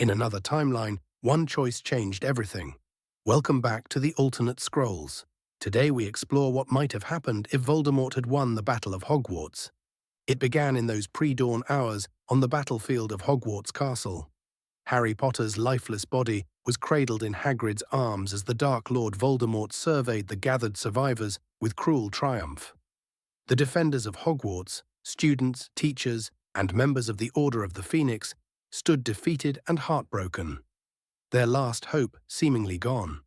In another timeline, one choice changed everything. Welcome back to the alternate scrolls. Today we explore what might have happened if Voldemort had won the Battle of Hogwarts. It began in those pre-dawn hours on the battlefield of Hogwarts Castle. Harry Potter's lifeless body was cradled in Hagrid's arms as the Dark Lord Voldemort surveyed the gathered survivors with cruel triumph. The defenders of Hogwarts, students, teachers, and members of the Order of the Phoenix, stood defeated and heartbroken, their last hope seemingly gone.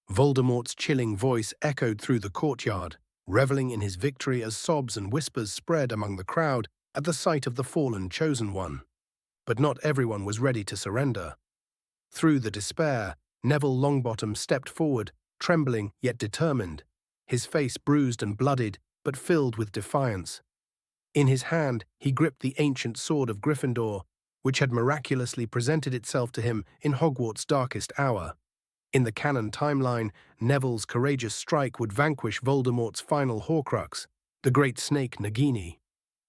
Voldemort's chilling voice echoed through the courtyard, reveling in his victory as sobs and whispers spread among the crowd at the sight of the fallen Chosen One. But not everyone was ready to surrender. Through the despair, Neville Longbottom stepped forward, trembling yet determined, his face bruised and bloodied, but filled with defiance. In his hand, he gripped the ancient sword of Gryffindor, which had miraculously presented itself to him in Hogwarts' darkest hour. In the canon timeline, Neville's courageous strike would vanquish Voldemort's final Horcrux, the great snake Nagini.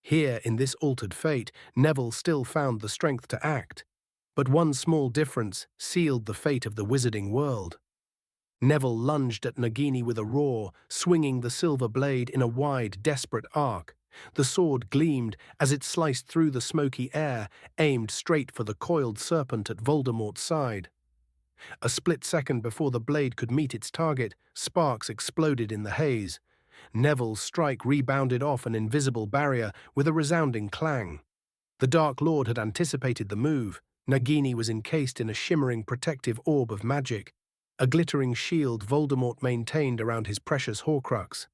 Here, in this altered fate, Neville still found the strength to act. But one small difference sealed the fate of the wizarding world. Neville lunged at Nagini with a roar, swinging the silver blade in a wide, desperate arc. The sword gleamed as it sliced through the smoky air, aimed straight for the coiled serpent at Voldemort's side. A split second before the blade could meet its target, sparks exploded in the haze. Neville's strike rebounded off an invisible barrier with a resounding clang. The Dark Lord had anticipated the move. Nagini was encased in a shimmering protective orb of magic, a glittering shield Voldemort maintained around his precious Horcrux.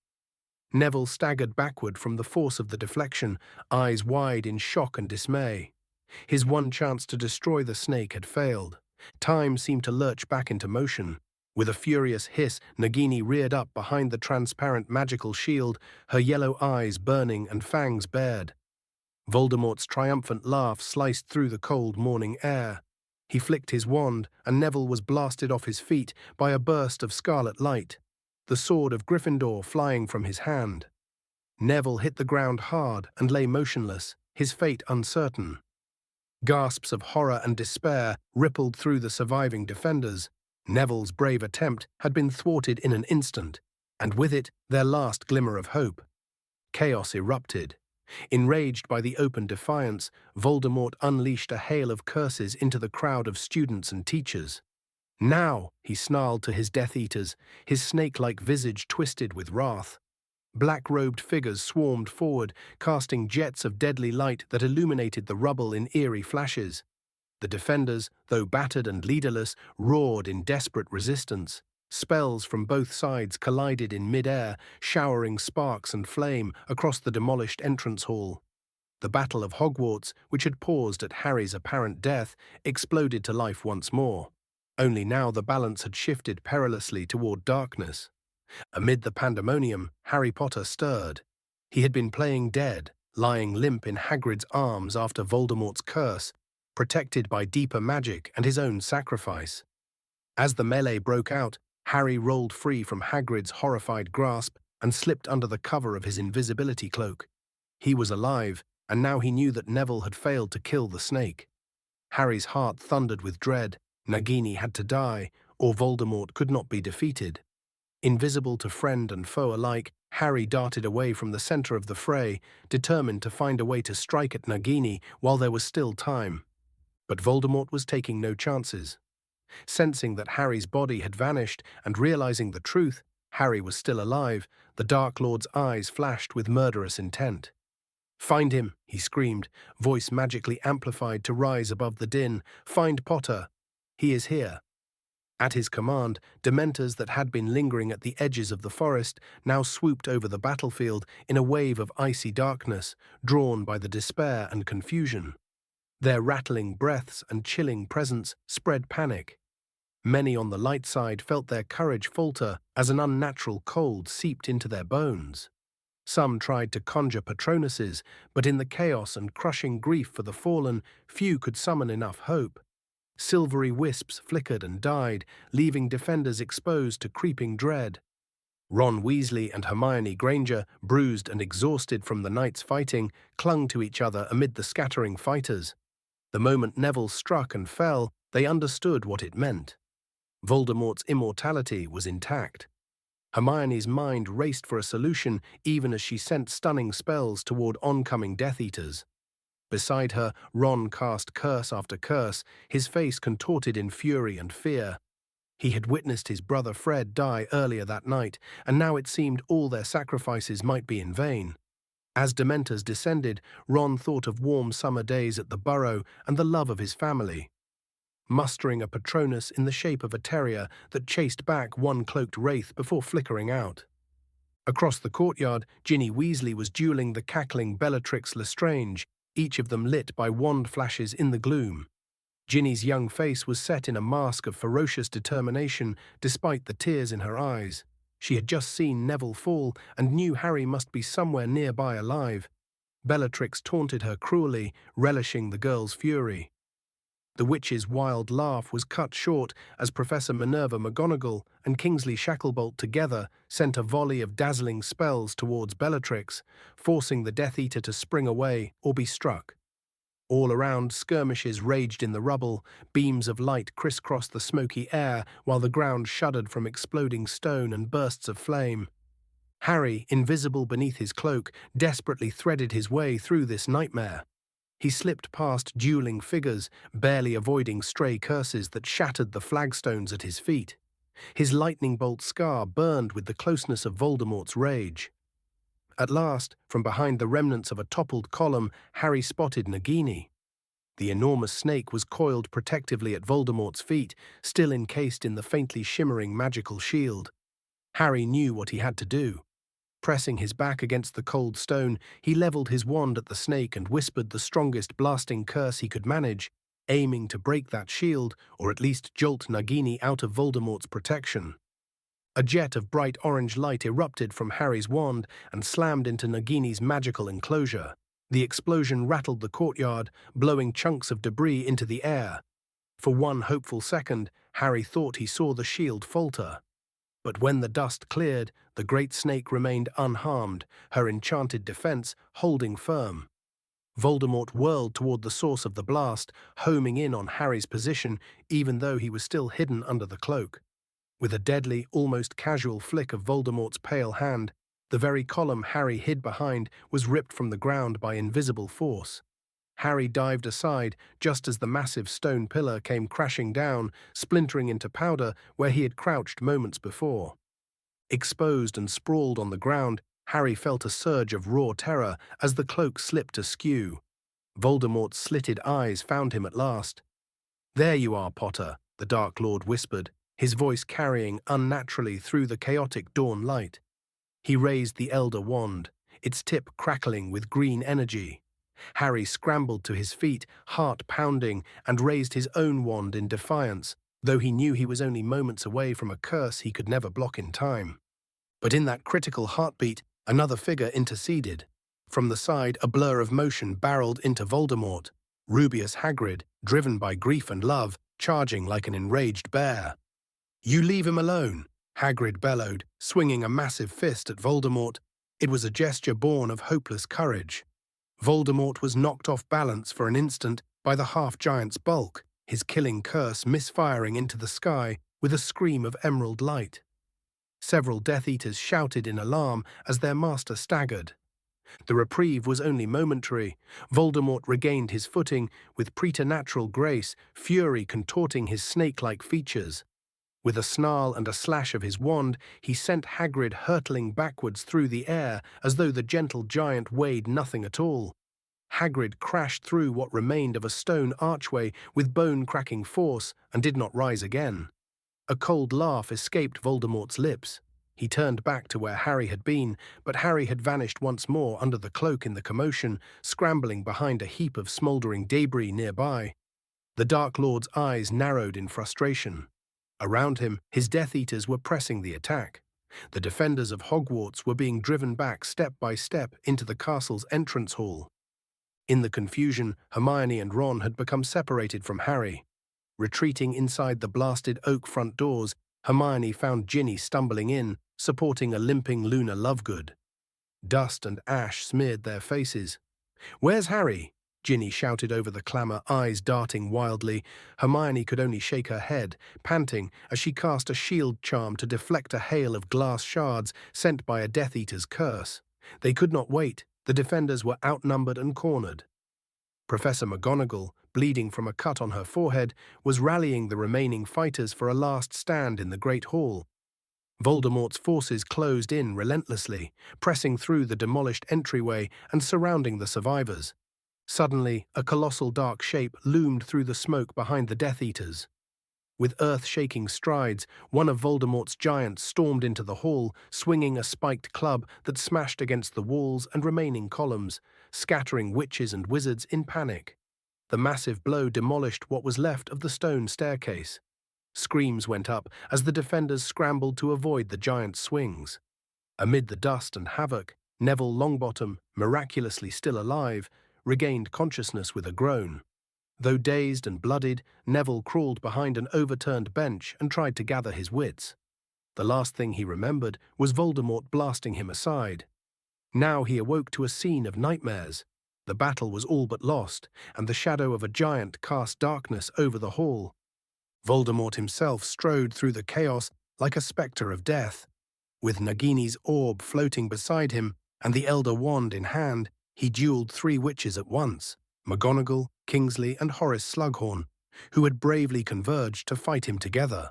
Neville staggered backward from the force of the deflection, eyes wide in shock and dismay. His one chance to destroy the snake had failed. Time seemed to lurch back into motion. With a furious hiss, Nagini reared up behind the transparent magical shield, her yellow eyes burning and fangs bared. Voldemort's triumphant laugh sliced through the cold morning air. He flicked his wand, and Neville was blasted off his feet by a burst of scarlet light, the sword of Gryffindor flying from his hand. Neville hit the ground hard and lay motionless, his fate uncertain. Gasps of horror and despair rippled through the surviving defenders. Neville's brave attempt had been thwarted in an instant, and with it their last glimmer of hope. Chaos erupted. Enraged by the open defiance, Voldemort unleashed a hail of curses into the crowd of students and teachers. "Now," he snarled to his Death Eaters, his snake-like visage twisted with wrath. Black-robed figures swarmed forward, casting jets of deadly light that illuminated the rubble in eerie flashes. The defenders, though battered and leaderless, roared in desperate resistance. Spells from both sides collided in mid-air, showering sparks and flame across the demolished entrance hall. The Battle of Hogwarts, which had paused at Harry's apparent death, exploded to life once more. Only now the balance had shifted perilously toward darkness. Amid the pandemonium, Harry Potter stirred. He had been playing dead, lying limp in Hagrid's arms after Voldemort's curse, protected by deeper magic and his own sacrifice. As the melee broke out, Harry rolled free from Hagrid's horrified grasp and slipped under the cover of his invisibility cloak. He was alive, and now he knew that Neville had failed to kill the snake. Harry's heart thundered with dread. Nagini had to die, or Voldemort could not be defeated. Invisible to friend and foe alike, Harry darted away from the center of the fray, determined to find a way to strike at Nagini while there was still time. But Voldemort was taking no chances. Sensing that Harry's body had vanished and realizing the truth, Harry was still alive, the Dark Lord's eyes flashed with murderous intent. "Find him," he screamed, voice magically amplified to rise above the din. "Find Potter. He is here." At his command, Dementors that had been lingering at the edges of the forest now swooped over the battlefield in a wave of icy darkness, drawn by the despair and confusion. Their rattling breaths and chilling presence spread panic. Many on the light side felt their courage falter as an unnatural cold seeped into their bones. Some tried to conjure patronuses, but in the chaos and crushing grief for the fallen, few could summon enough hope. Silvery wisps flickered and died, leaving defenders exposed to creeping dread. Ron Weasley and Hermione Granger, bruised and exhausted from the night's fighting, clung to each other amid the scattering fighters. The moment Neville struck and fell, They understood what it meant. Voldemort's immortality was intact. Hermione's mind raced for a solution even as she sent stunning spells toward oncoming Death Eaters. Beside her, Ron cast curse after curse, his face contorted in fury and fear. He had witnessed his brother Fred die earlier that night, and now it seemed all their sacrifices might be in vain. As Dementors descended, Ron thought of warm summer days at the Burrow and the love of his family. Mustering a Patronus in the shape of a terrier that chased back one cloaked wraith before flickering out. Across the courtyard, Ginny Weasley was dueling the cackling Bellatrix Lestrange, each of them lit by wand flashes in the gloom. Ginny's young face was set in a mask of ferocious determination despite the tears in her eyes. She had just seen Neville fall and knew Harry must be somewhere nearby alive. Bellatrix taunted her cruelly, relishing the girl's fury. The witch's wild laugh was cut short as Professor Minerva McGonagall and Kingsley Shacklebolt together sent a volley of dazzling spells towards Bellatrix, forcing the Death Eater to spring away or be struck. All around, skirmishes raged in the rubble, beams of light crisscrossed the smoky air while the ground shuddered from exploding stone and bursts of flame. Harry, invisible beneath his cloak, desperately threaded his way through this nightmare. He slipped past dueling figures, barely avoiding stray curses that shattered the flagstones at his feet. His lightning bolt scar burned with the closeness of Voldemort's rage. At last, from behind the remnants of a toppled column, Harry spotted Nagini. The enormous snake was coiled protectively at Voldemort's feet, still encased in the faintly shimmering magical shield. Harry knew what he had to do. Pressing his back against the cold stone, he leveled his wand at the snake and whispered the strongest blasting curse he could manage, aiming to break that shield or at least jolt Nagini out of Voldemort's protection. A jet of bright orange light erupted from Harry's wand and slammed into Nagini's magical enclosure. The explosion rattled the courtyard, blowing chunks of debris into the air. For one hopeful second, Harry thought he saw the shield falter. But when the dust cleared, the great snake remained unharmed, her enchanted defense holding firm. Voldemort whirled toward the source of the blast, homing in on Harry's position even though he was still hidden under the cloak. With a deadly, almost casual flick of Voldemort's pale hand, the very column Harry hid behind was ripped from the ground by invisible force. Harry dived aside just as the massive stone pillar came crashing down, splintering into powder where he had crouched moments before. Exposed and sprawled on the ground, Harry felt a surge of raw terror as the cloak slipped askew. Voldemort's slitted eyes found him at last. "There you are, Potter," the Dark Lord whispered, his voice carrying unnaturally through the chaotic dawn light. He raised the Elder Wand, its tip crackling with green energy. Harry scrambled to his feet, heart pounding, and raised his own wand in defiance, though he knew he was only moments away from a curse he could never block in time. But in that critical heartbeat, another figure interceded. From the side, a blur of motion barreled into Voldemort, Rubeus Hagrid, driven by grief and love, charging like an enraged bear. "You leave him alone," Hagrid bellowed, swinging a massive fist at Voldemort. It was a gesture born of hopeless courage. Voldemort was knocked off balance for an instant by the half-giant's bulk, his killing curse misfiring into the sky with a scream of emerald light. Several Death Eaters shouted in alarm as their master staggered. The reprieve was only momentary. Voldemort regained his footing with preternatural grace, fury contorting his snake-like features. With a snarl and a slash of his wand, he sent Hagrid hurtling backwards through the air as though the gentle giant weighed nothing at all. Hagrid crashed through what remained of a stone archway with bone-cracking force and did not rise again. A cold laugh escaped Voldemort's lips. He turned back to where Harry had been, but Harry had vanished once more under the cloak in the commotion, scrambling behind a heap of smouldering debris nearby. The Dark Lord's eyes narrowed in frustration. Around him, his Death Eaters were pressing the attack. The defenders of Hogwarts were being driven back step by step into the castle's entrance hall. In the confusion, Hermione and Ron had become separated from Harry. Retreating inside the blasted oak front doors, Hermione found Ginny stumbling in, supporting a limping Luna Lovegood. Dust and ash smeared their faces. "Where's Harry?" Ginny shouted over the clamour, eyes darting wildly. Hermione could only shake her head, panting as she cast a shield charm to deflect a hail of glass shards sent by a Death Eater's curse. They could not wait. The defenders were outnumbered and cornered. Professor McGonagall, bleeding from a cut on her forehead, was rallying the remaining fighters for a last stand in the Great Hall. Voldemort's forces closed in relentlessly, pressing through the demolished entryway and surrounding the survivors. Suddenly, a colossal dark shape loomed through the smoke behind the Death Eaters. With earth-shaking strides, one of Voldemort's giants stormed into the hall, swinging a spiked club that smashed against the walls and remaining columns, scattering witches and wizards in panic. The massive blow demolished what was left of the stone staircase. Screams went up as the defenders scrambled to avoid the giant's swings. Amid the dust and havoc, Neville Longbottom, miraculously still alive, regained consciousness with a groan. Though dazed and bloodied, Neville crawled behind an overturned bench and tried to gather his wits. The last thing he remembered was Voldemort blasting him aside. Now he awoke to a scene of nightmares. The battle was all but lost, and the shadow of a giant cast darkness over the hall. Voldemort himself strode through the chaos like a spectre of death. With Nagini's orb floating beside him and the Elder Wand in hand, he duelled 3 witches at once, McGonagall, Kingsley and Horace Slughorn, who had bravely converged to fight him together.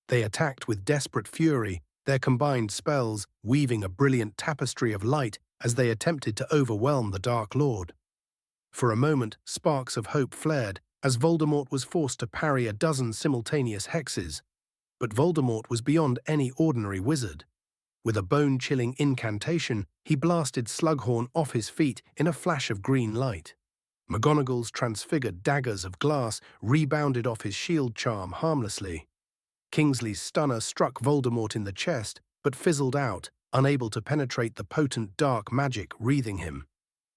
They attacked with desperate fury, their combined spells weaving a brilliant tapestry of light as they attempted to overwhelm the Dark Lord. For a moment, sparks of hope flared as Voldemort was forced to parry a dozen simultaneous hexes. But Voldemort was beyond any ordinary wizard. With a bone-chilling incantation, he blasted Slughorn off his feet in a flash of green light. McGonagall's transfigured daggers of glass rebounded off his shield charm harmlessly. Kingsley's stunner struck Voldemort in the chest, but fizzled out, unable to penetrate the potent dark magic wreathing him.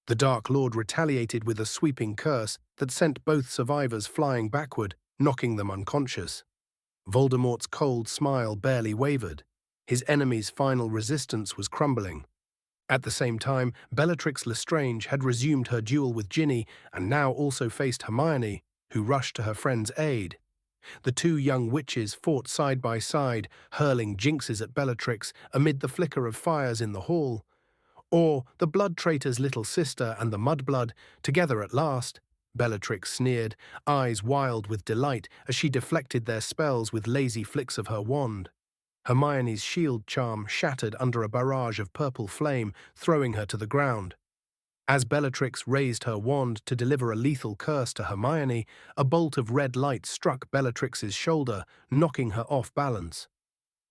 The Dark Lord retaliated with a sweeping curse that sent both survivors flying backward, knocking them unconscious. Voldemort's cold smile barely wavered. His enemy's final resistance was crumbling. At the same time, Bellatrix Lestrange had resumed her duel with Ginny and now also faced Hermione, who rushed to her friend's aid. The 2 young witches fought side by side, hurling jinxes at Bellatrix amid the flicker of fires in the hall. Or the Blood Traitor's little sister and the Mudblood, together at last, Bellatrix sneered, eyes wild with delight as she deflected their spells with lazy flicks of her wand. Hermione's shield charm shattered under a barrage of purple flame, throwing her to the ground. As Bellatrix raised her wand to deliver a lethal curse to Hermione, a bolt of red light struck Bellatrix's shoulder, knocking her off balance.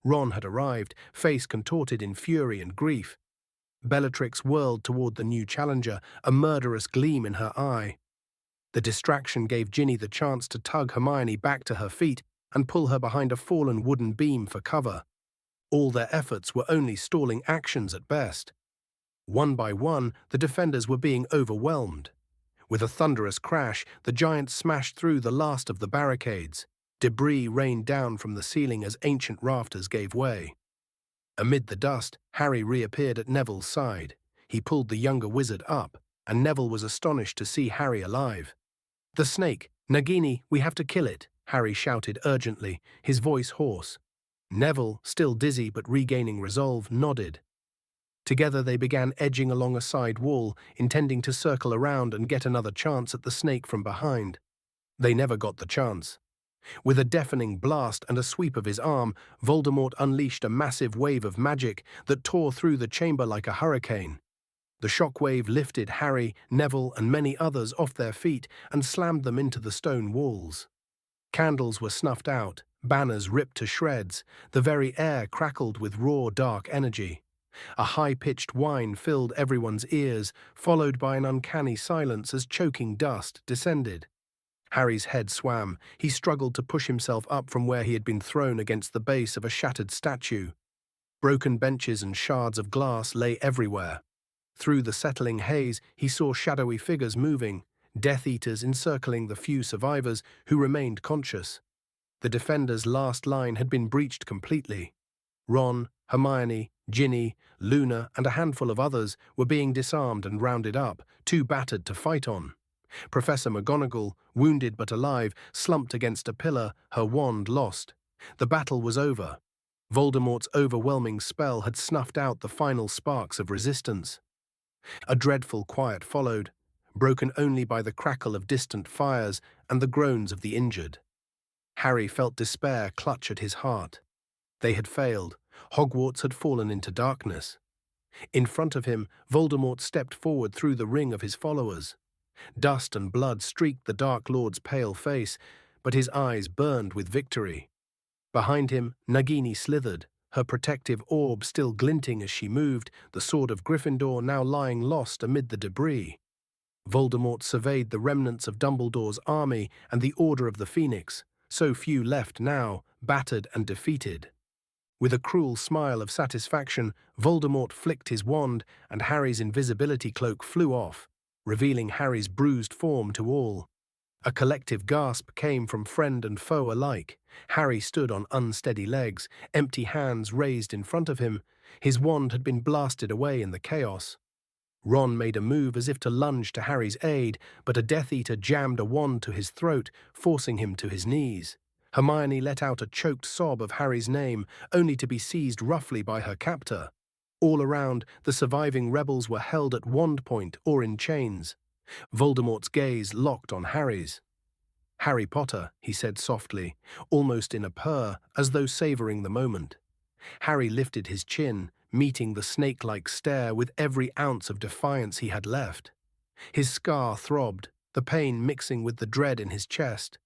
Ron had arrived, face contorted in fury and grief. Bellatrix whirled toward the new challenger, a murderous gleam in her eye. The distraction gave Ginny the chance to tug Hermione back to her feet and pull her behind a fallen wooden beam for cover. All their efforts were only stalling actions at best. One by one, the defenders were being overwhelmed. With a thunderous crash, the giants smashed through the last of the barricades. Debris rained down from the ceiling as ancient rafters gave way. Amid the dust, Harry reappeared at Neville's side. He pulled the younger wizard up, and Neville was astonished to see Harry alive. "The snake! Nagini, we have to kill it!" Harry shouted urgently, his voice hoarse. Neville, still dizzy but regaining resolve, nodded. Together they began edging along a side wall, intending to circle around and get another chance at the snake from behind. They never got the chance. With a deafening blast and a sweep of his arm, Voldemort unleashed a massive wave of magic that tore through the chamber like a hurricane. The shockwave lifted Harry, Neville, and many others off their feet and slammed them into the stone walls. Candles were snuffed out, banners ripped to shreds, the very air crackled with raw, dark energy. A high-pitched whine filled everyone's ears, followed by an uncanny silence as choking dust descended. Harry's head swam. He struggled to push himself up from where he had been thrown against the base of a shattered statue. Broken benches and shards of glass lay everywhere. Through the settling haze, he saw shadowy figures moving, Death Eaters encircling the few survivors who remained conscious. The defenders' last line had been breached completely. Ron, Hermione, Ginny, Luna, and a handful of others were being disarmed and rounded up, too battered to fight on. Professor McGonagall, wounded but alive, slumped against a pillar, her wand lost. The battle was over. Voldemort's overwhelming spell had snuffed out the final sparks of resistance. A dreadful quiet followed, broken only by the crackle of distant fires and the groans of the injured. Harry felt despair clutch at his heart. They had failed. Hogwarts had fallen into darkness. In front of him, Voldemort stepped forward through the ring of his followers. Dust and blood streaked the Dark Lord's pale face, but his eyes burned with victory. Behind him, Nagini slithered, her protective orb still glinting as she moved, the sword of Gryffindor now lying lost amid the debris. Voldemort surveyed the remnants of Dumbledore's army and the Order of the Phoenix, so few left now, battered and defeated. With a cruel smile of satisfaction, Voldemort flicked his wand and Harry's invisibility cloak flew off, revealing Harry's bruised form to all. A collective gasp came from friend and foe alike. Harry stood on unsteady legs, empty hands raised in front of him. His wand had been blasted away in the chaos. Ron made a move as if to lunge to Harry's aid, but a Death Eater jammed a wand to his throat, forcing him to his knees. Hermione let out a choked sob of Harry's name, only to be seized roughly by her captor. All around, the surviving rebels were held at wand point or in chains. Voldemort's gaze locked on Harry's. "Harry Potter," he said softly, almost in a purr, as though savouring the moment. Harry lifted his chin, meeting the snake-like stare with every ounce of defiance he had left. His scar throbbed, the pain mixing with the dread in his chest.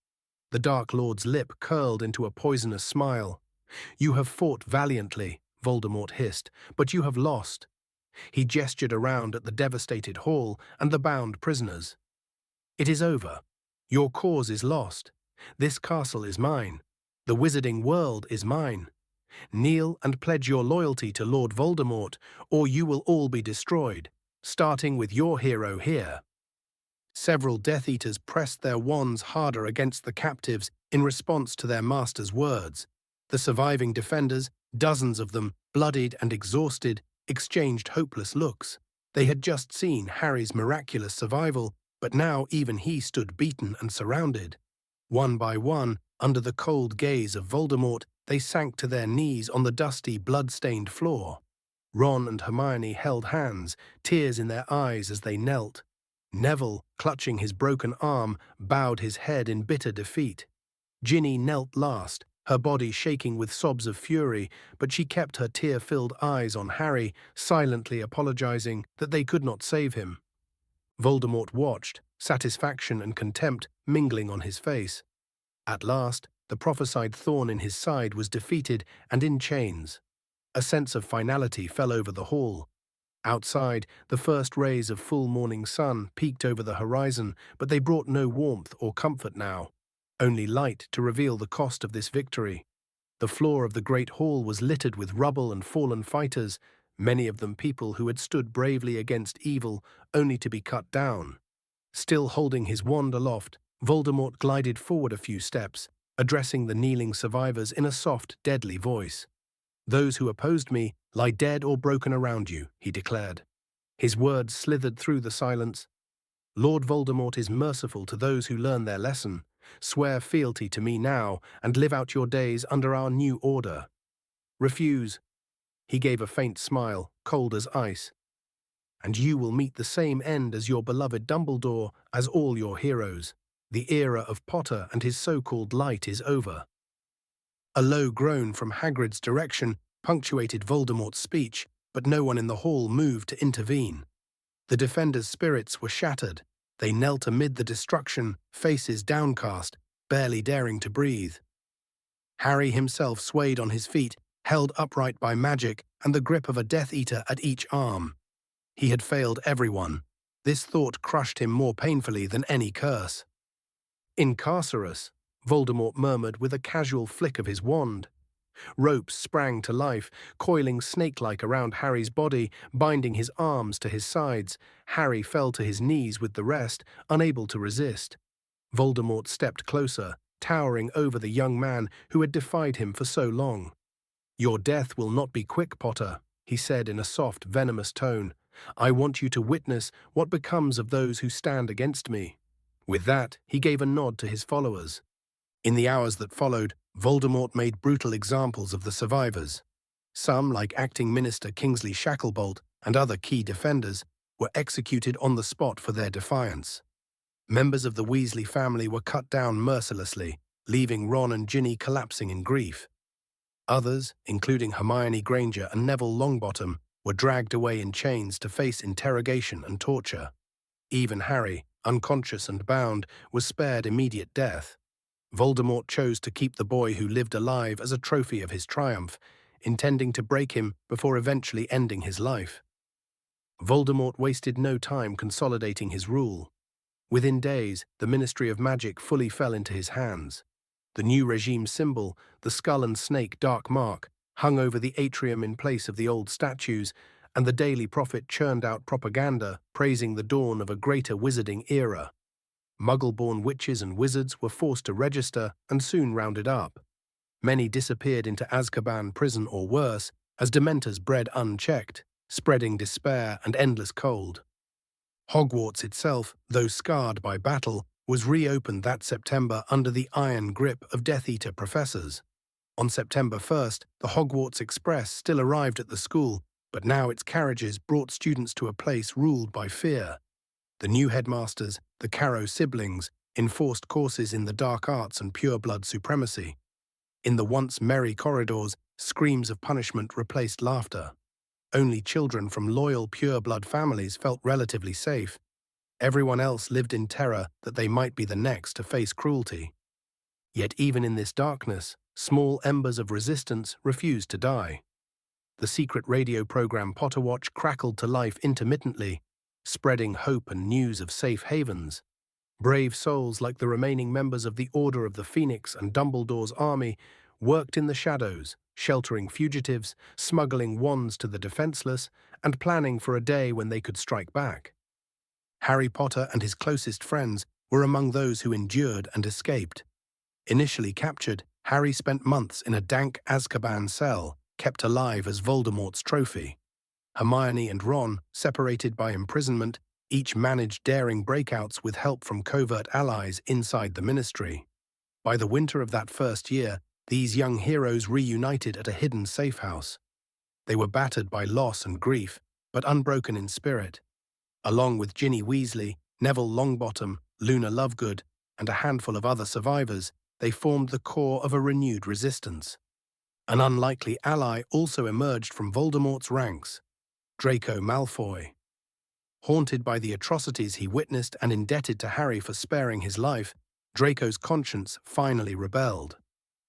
The Dark Lord's lip curled into a poisonous smile. "You have fought valiantly," Voldemort hissed, "but you have lost." He gestured around at the devastated hall and the bound prisoners. "It is over. Your cause is lost. This castle is mine. The wizarding world is mine. Kneel and pledge your loyalty to Lord Voldemort, or you will all be destroyed, starting with your hero here." Several Death Eaters pressed their wands harder against the captives in response to their master's words. The surviving defenders, dozens of them, bloodied and exhausted, exchanged hopeless looks. They had just seen Harry's miraculous survival, but now even he stood beaten and surrounded. One by one, under the cold gaze of Voldemort, they sank to their knees on the dusty, blood-stained floor. Ron and Hermione held hands, tears in their eyes as they knelt. Neville, clutching his broken arm, bowed his head in bitter defeat. Ginny knelt last, her body shaking with sobs of fury, but she kept her tear-filled eyes on Harry, silently apologizing that they could not save him. Voldemort watched, satisfaction and contempt mingling on his face. At last, the prophesied thorn in his side was defeated and in chains. A sense of finality fell over the hall. Outside, the first rays of full morning sun peeked over the horizon, but they brought no warmth or comfort now, only light to reveal the cost of this victory. The floor of the great hall was littered with rubble and fallen fighters, many of them people who had stood bravely against evil, only to be cut down. Still holding his wand aloft, Voldemort glided forward a few steps, addressing the kneeling survivors in a soft, deadly voice. "Those who opposed me lie dead or broken around you," he declared. His words slithered through the silence. "Lord Voldemort is merciful to those who learn their lesson. Swear fealty to me now and live out your days under our new order. Refuse." He gave a faint smile, cold as ice. "And you will meet the same end as your beloved Dumbledore, as all your heroes. The era of Potter and his so-called light is over." A low groan from Hagrid's direction punctuated Voldemort's speech, but no one in the hall moved to intervene. The defenders' spirits were shattered. They knelt amid the destruction, faces downcast, barely daring to breathe. Harry himself swayed on his feet, held upright by magic and the grip of a Death Eater at each arm. He had failed everyone. This thought crushed him more painfully than any curse. "Incarcerus," Voldemort murmured with a casual flick of his wand. Ropes sprang to life, coiling snake-like around Harry's body, binding his arms to his sides. Harry fell to his knees with the rest, unable to resist. Voldemort stepped closer, towering over the young man who had defied him for so long. "Your death will not be quick, Potter," he said in a soft, venomous tone. "I want you to witness what becomes of those who stand against me." With that, he gave a nod to his followers. In the hours that followed, Voldemort made brutal examples of the survivors. Some, like acting minister Kingsley Shacklebolt and other key defenders, were executed on the spot for their defiance. Members of the Weasley family were cut down mercilessly, leaving Ron and Ginny collapsing in grief. Others, including Hermione Granger and Neville Longbottom, were dragged away in chains to face interrogation and torture. Even Harry, unconscious and bound, was spared immediate death. Voldemort chose to keep the boy who lived alive as a trophy of his triumph, intending to break him before eventually ending his life. Voldemort wasted no time consolidating his rule. Within days, the Ministry of Magic fully fell into his hands. The new regime symbol, the skull and snake dark mark, hung over the atrium in place of the old statues, and the Daily Prophet churned out propaganda praising the dawn of a greater wizarding era. Muggle-born witches and wizards were forced to register and soon rounded up. Many disappeared into Azkaban prison or worse, as Dementors bred unchecked, spreading despair and endless cold. Hogwarts itself, though scarred by battle, was reopened that September under the iron grip of Death Eater professors. On September 1st, the Hogwarts Express still arrived at the school, but now its carriages brought students to a place ruled by fear. The new headmasters, the Carrow siblings, enforced courses in the dark arts and pure-blood supremacy. In the once merry corridors, screams of punishment replaced laughter. Only children from loyal pure-blood families felt relatively safe. Everyone else lived in terror that they might be the next to face cruelty. Yet even in this darkness, small embers of resistance refused to die. The secret radio program Potterwatch crackled to life intermittently, spreading hope and news of safe havens. Brave souls like the remaining members of the Order of the Phoenix and Dumbledore's army worked in the shadows, sheltering fugitives, smuggling wands to the defenseless, and planning for a day when they could strike back. Harry Potter and his closest friends were among those who endured and escaped. Initially captured, Harry spent months in a dank Azkaban cell, kept alive as Voldemort's trophy. Hermione and Ron, separated by imprisonment, each managed daring breakouts with help from covert allies inside the Ministry. By the winter of that first year, these young heroes reunited at a hidden safe house. They were battered by loss and grief, but unbroken in spirit. Along with Ginny Weasley, Neville Longbottom, Luna Lovegood, and a handful of other survivors, they formed the core of a renewed resistance. An unlikely ally also emerged from Voldemort's ranks, Draco Malfoy. Haunted by the atrocities he witnessed and indebted to Harry for sparing his life, Draco's conscience finally rebelled.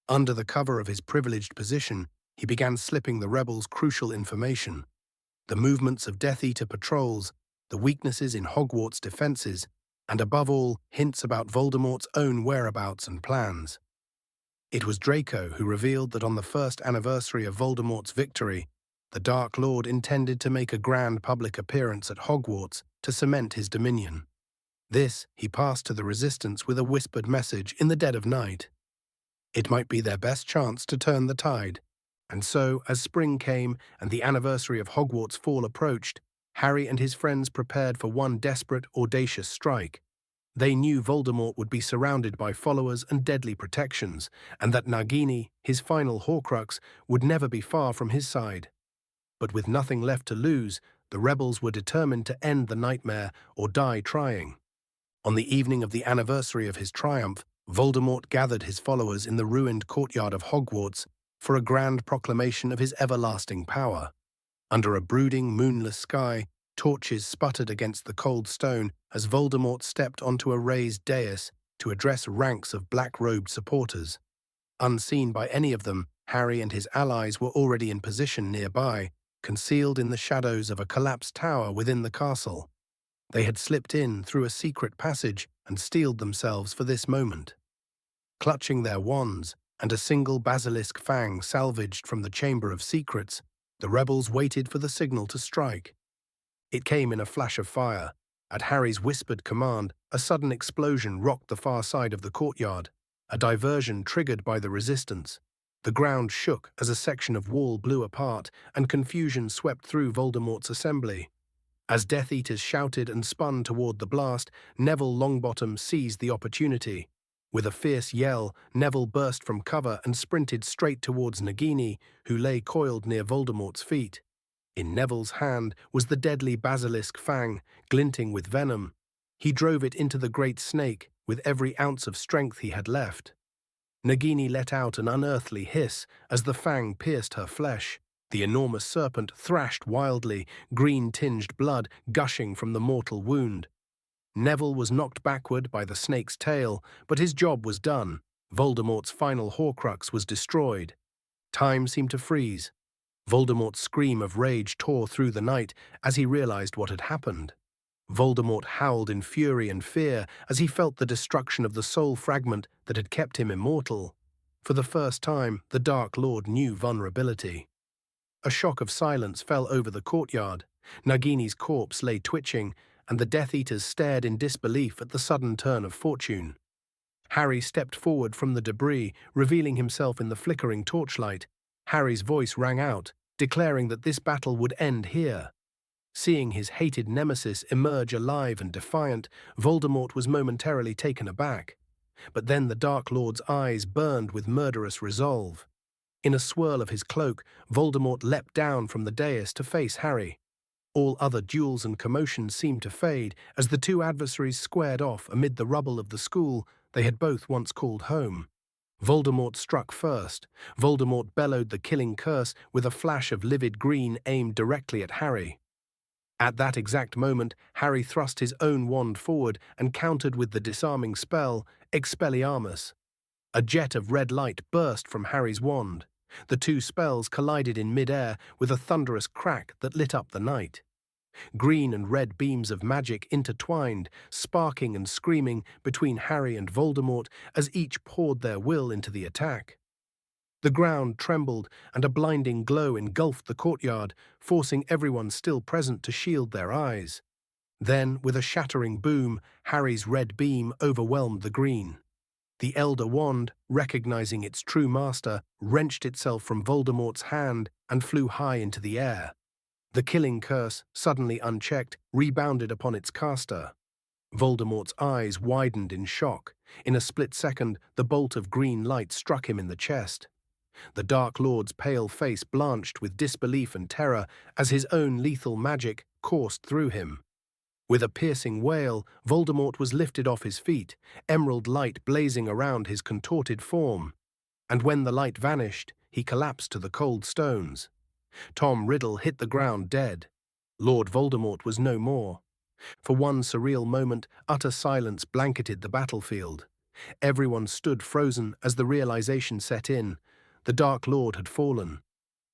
Under the cover of his privileged position, he began slipping the rebels crucial information: the movements of Death Eater patrols, the weaknesses in Hogwarts defenses, and above all, hints about Voldemort's own whereabouts and plans. It was Draco who revealed that on the first anniversary of Voldemort's victory, the Dark Lord intended to make a grand public appearance at Hogwarts to cement his dominion. This he passed to the Resistance with a whispered message in the dead of night. It might be their best chance to turn the tide. And so, as spring came and the anniversary of Hogwarts' fall approached, Harry and his friends prepared for one desperate, audacious strike. They knew Voldemort would be surrounded by followers and deadly protections, and that Nagini, his final Horcrux, would never be far from his side. But with nothing left to lose, the rebels were determined to end the nightmare or die trying. On the evening of the anniversary of his triumph, Voldemort gathered his followers in the ruined courtyard of Hogwarts for a grand proclamation of his everlasting power. Under a brooding, moonless sky, torches sputtered against the cold stone as Voldemort stepped onto a raised dais to address ranks of black-robed supporters. Unseen by any of them, Harry and his allies were already in position nearby, concealed in the shadows of a collapsed tower within the castle. They had slipped in through a secret passage and steeled themselves for this moment. Clutching their wands and a single basilisk fang salvaged from the Chamber of Secrets, the rebels waited for the signal to strike. It came in a flash of fire. At Harry's whispered command, a sudden explosion rocked the far side of the courtyard, a diversion triggered by the Resistance. The ground shook as a section of wall blew apart, and confusion swept through Voldemort's assembly. As Death Eaters shouted and spun toward the blast, Neville Longbottom seized the opportunity. With a fierce yell, Neville burst from cover and sprinted straight towards Nagini, who lay coiled near Voldemort's feet. In Neville's hand was the deadly basilisk fang, glinting with venom. He drove it into the great snake with every ounce of strength he had left. Nagini let out an unearthly hiss as the fang pierced her flesh. The enormous serpent thrashed wildly, green-tinged blood gushing from the mortal wound. Neville was knocked backward by the snake's tail, but his job was done. Voldemort's final Horcrux was destroyed. Time seemed to freeze. Voldemort's scream of rage tore through the night as he realized what had happened. Voldemort howled in fury and fear as he felt the destruction of the soul fragment that had kept him immortal. For the first time, the Dark Lord knew vulnerability. A shock of silence fell over the courtyard. Nagini's corpse lay twitching, and the Death Eaters stared in disbelief at the sudden turn of fortune. Harry stepped forward from the debris, revealing himself in the flickering torchlight. Harry's voice rang out, declaring that this battle would end here. Seeing his hated nemesis emerge alive and defiant, Voldemort was momentarily taken aback. But then the Dark Lord's eyes burned with murderous resolve. In a swirl of his cloak, Voldemort leapt down from the dais to face Harry. All other duels and commotions seemed to fade as the two adversaries squared off amid the rubble of the school they had both once called home. Voldemort struck first. Voldemort bellowed the killing curse with a flash of livid green aimed directly at Harry. At that exact moment, Harry thrust his own wand forward and countered with the disarming spell, Expelliarmus. A jet of red light burst from Harry's wand. The two spells collided in mid-air with a thunderous crack that lit up the night. Green and red beams of magic intertwined, sparking and screaming between Harry and Voldemort as each poured their will into the attack. The ground trembled and a blinding glow engulfed the courtyard, forcing everyone still present to shield their eyes. Then, with a shattering boom, Harry's red beam overwhelmed the green. The Elder Wand, recognizing its true master, wrenched itself from Voldemort's hand and flew high into the air. The killing curse, suddenly unchecked, rebounded upon its caster. Voldemort's eyes widened in shock. In a split second, the bolt of green light struck him in the chest. The Dark Lord's pale face blanched with disbelief and terror as his own lethal magic coursed through him. With a piercing wail, Voldemort was lifted off his feet, emerald light blazing around his contorted form. And when the light vanished, he collapsed to the cold stones. Tom Riddle hit the ground dead. Lord Voldemort was no more. For one surreal moment, utter silence blanketed the battlefield. Everyone stood frozen as the realization set in. The Dark Lord had fallen.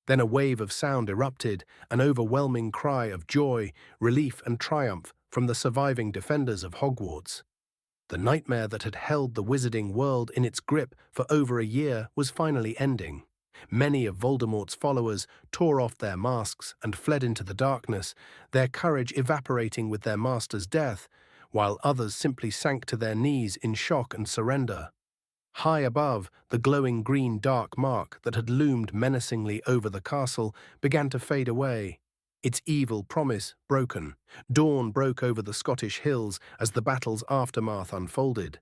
Then a wave of sound erupted, an overwhelming cry of joy, relief and triumph from the surviving defenders of Hogwarts. The nightmare that had held the wizarding world in its grip for over a year was finally ending. Many of Voldemort's followers tore off their masks and fled into the darkness, their courage evaporating with their master's death, while others simply sank to their knees in shock and surrender. High above, the glowing green dark mark that had loomed menacingly over the castle began to fade away, its evil promise broken. Dawn broke over the Scottish hills as the battle's aftermath unfolded.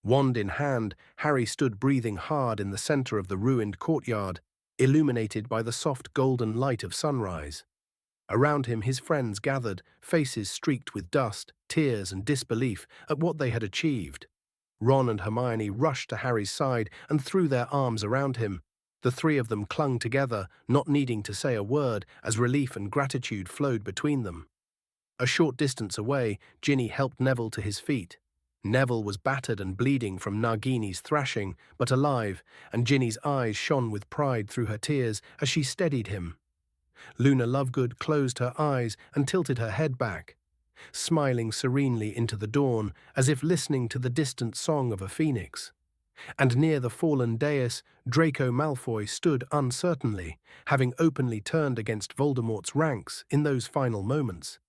Wand in hand, Harry stood breathing hard in the center of the ruined courtyard, illuminated by the soft golden light of sunrise. Around him his friends gathered, faces streaked with dust, tears and disbelief at what they had achieved. Ron and Hermione rushed to Harry's side and threw their arms around him. The three of them clung together, not needing to say a word, as relief and gratitude flowed between them. A short distance away, Ginny helped Neville to his feet. Neville was battered and bleeding from Nagini's thrashing, but alive, and Ginny's eyes shone with pride through her tears as she steadied him. Luna Lovegood closed her eyes and tilted her head back, smiling serenely into the dawn, as if listening to the distant song of a phoenix. And near the fallen dais, Draco Malfoy stood uncertainly, having openly turned against Voldemort's ranks in those final moments.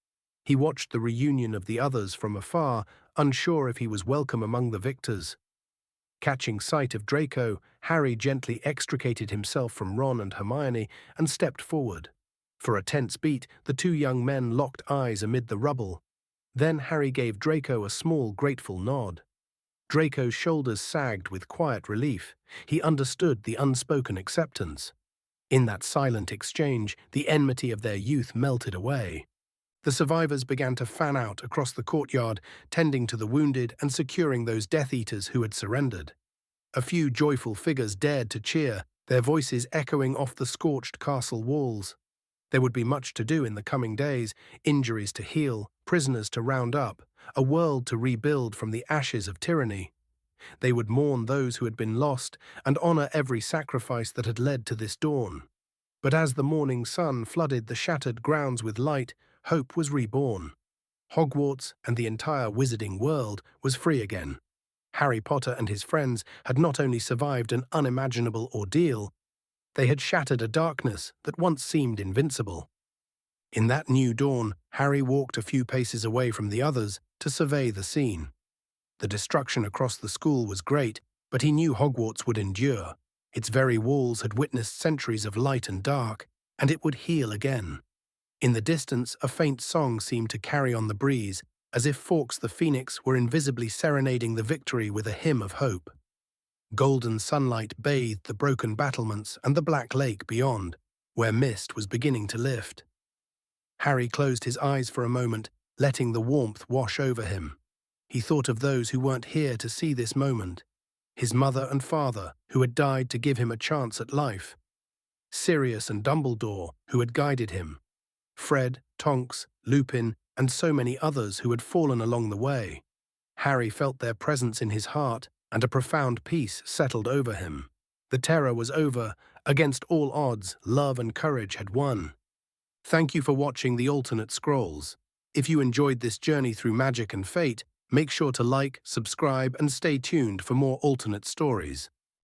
He watched the reunion of the others from afar, unsure if he was welcome among the victors. Catching sight of Draco, Harry gently extricated himself from Ron and Hermione and stepped forward. For a tense beat, the two young men locked eyes amid the rubble. Then Harry gave Draco a small, grateful nod. Draco's shoulders sagged with quiet relief. He understood the unspoken acceptance. In that silent exchange, the enmity of their youth melted away. The survivors began to fan out across the courtyard, tending to the wounded and securing those Death Eaters who had surrendered. A few joyful figures dared to cheer, their voices echoing off the scorched castle walls. There would be much to do in the coming days, injuries to heal, prisoners to round up, a world to rebuild from the ashes of tyranny. They would mourn those who had been lost and honor every sacrifice that had led to this dawn. But as the morning sun flooded the shattered grounds with light, hope was reborn. Hogwarts and the entire wizarding world was free again. Harry Potter and his friends had not only survived an unimaginable ordeal, they had shattered a darkness that once seemed invincible. In that new dawn, Harry walked a few paces away from the others to survey the scene. The destruction across the school was great, but he knew Hogwarts would endure. Its very walls had witnessed centuries of light and dark, and it would heal again. In the distance, a faint song seemed to carry on the breeze, as if Fawkes the Phoenix were invisibly serenading the victory with a hymn of hope. Golden sunlight bathed the broken battlements and the black lake beyond, where mist was beginning to lift. Harry closed his eyes for a moment, letting the warmth wash over him. He thought of those who weren't here to see this moment. His mother and father, who had died to give him a chance at life. Sirius and Dumbledore, who had guided him. Fred, Tonks, Lupin, and so many others who had fallen along the way. Harry felt their presence in his heart, and a profound peace settled over him. The terror was over. Against all odds, love and courage had won. Thank you for watching the Alternate Scrolls. If you enjoyed this journey through magic and fate, make sure to like, subscribe, and stay tuned for more alternate stories.